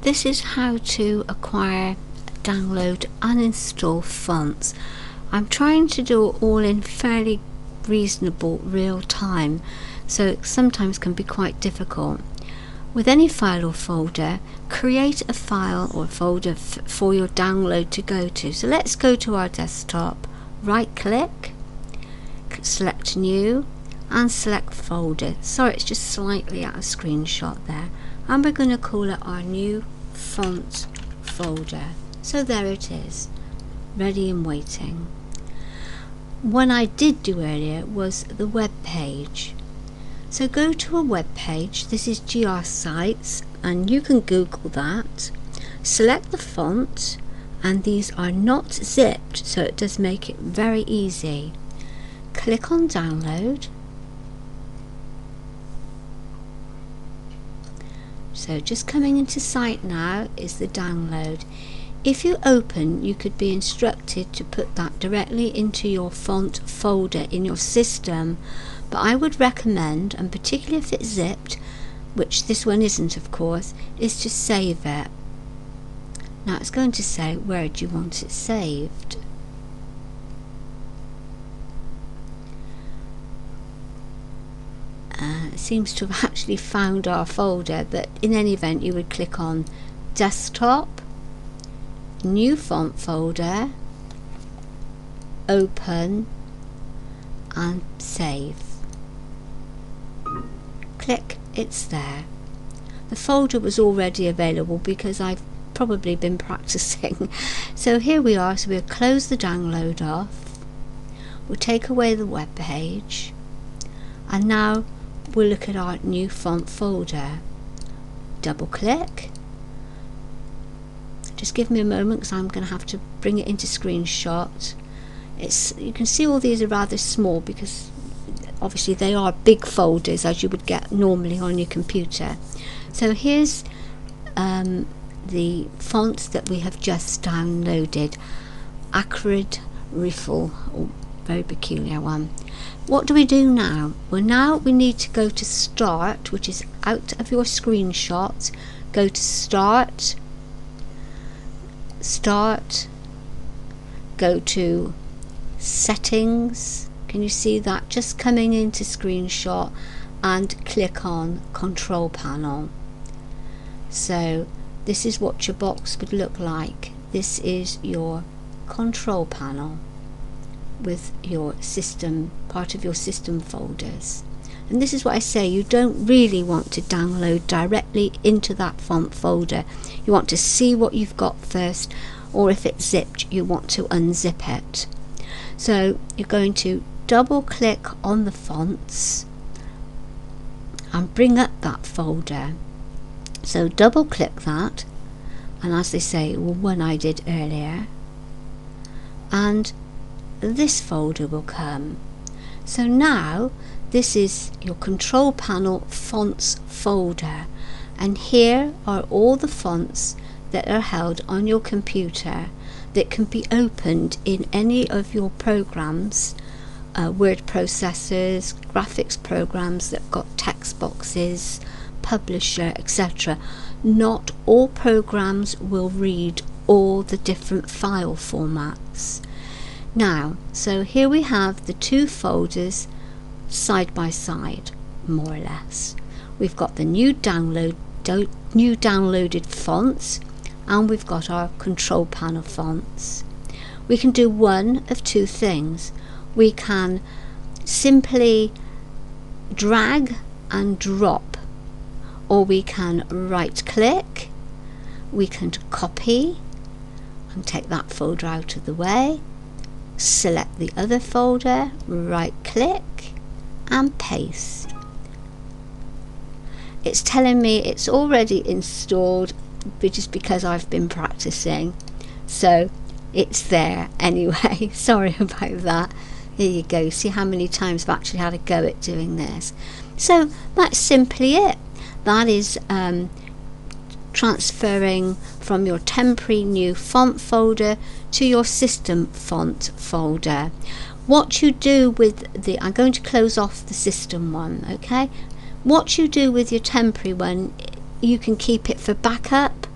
This is how to acquire, download, uninstall fonts. I'm trying to do it all in fairly reasonable real time, so it sometimes can be quite difficult. With any file or folder, create a file or folder for your download to go to. So let's go to our desktop, right click, select new and select folder. Sorry, it's just slightly out of screenshot there. And we're going to call it our new font folder. So there it is, ready and waiting. One I did do earlier was the web page. So go to a web page. This is GR Sites, and you can Google that. Select the font, and these are not zipped, so it does make it very easy. Click on download. So just coming into sight now is the download. If you open, you could be instructed to put that directly into your font folder in your system, but I would recommend, and particularly if it's zipped, which this one isn't of course, is to save it. Now it's going to say where do you want it saved. It seems to have actually found our folder, but in any event you would click on desktop, new font folder, open and save. Click, it's there. The folder was already available because I've probably been practicing. So here we are. So we'll close the download off, we'll take away the web page, and now we'll look at our new font folder. Double click. Just give me a moment because I'm going to have to bring it into screenshot. You can see all these are rather small because obviously they are big folders as you would get normally on your computer. So here's the font that we have just downloaded, Acrid Riffle, very peculiar one. What do we do now? Well, now we need to go to Start, which is out of your screenshot. Go to Start, go to Settings. Can you see that just coming into screenshot, and click on Control Panel. So this is what your box would look like. This is your control panel with your system, part of your system folders. And this is what I say, you don't really want to download directly into that font folder. You want to see what you've got first, or if it's zipped you want to unzip it. So you're going to double click on the fonts and bring up that folder. So double click that, and as they say, well, one I did earlier, and this folder will come. So now this is your control panel fonts folder, and here are all the fonts that are held on your computer that can be opened in any of your programs, word processors, graphics programs that got text boxes, publisher, etc. Not all programs will read all the different file formats. Now, so here we have the two folders side by side, more or less. We've got the new downloaded fonts, and we've got our control panel fonts. We can do one of two things. We can simply drag and drop, or we can right click, we can copy and take that folder out of the way, select the other folder, right click and paste. It's telling me it's already installed, but just because I've been practicing, so it's there anyway. Sorry about that. There you go. See how many times I've actually had a go at doing this. So that's simply it. That is transferring from your temporary new font folder to your system font folder. What you do with the, I'm going to close off the system one, okay? What you do with your temporary one, you can keep it for backup,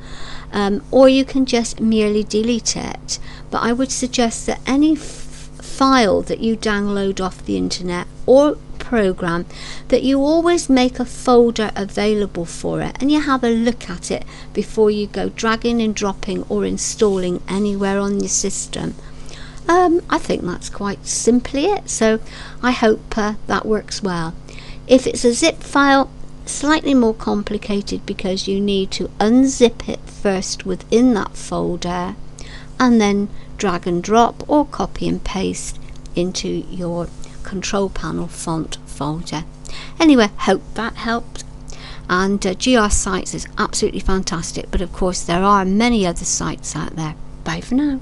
or you can just merely delete it. But I would suggest that any file that you download off the internet or program, that you always make a folder available for it and you have a look at it before you go dragging and dropping or installing anywhere on your system. I think that's quite simply it, so I hope that works well. If it's a zip file, slightly more complicated because you need to unzip it first within that folder and then drag and drop or copy and paste into your control panel font folder. Anyway, hope that helped. And GR Sites is absolutely fantastic, but of course there are many other sites out there. Bye for now.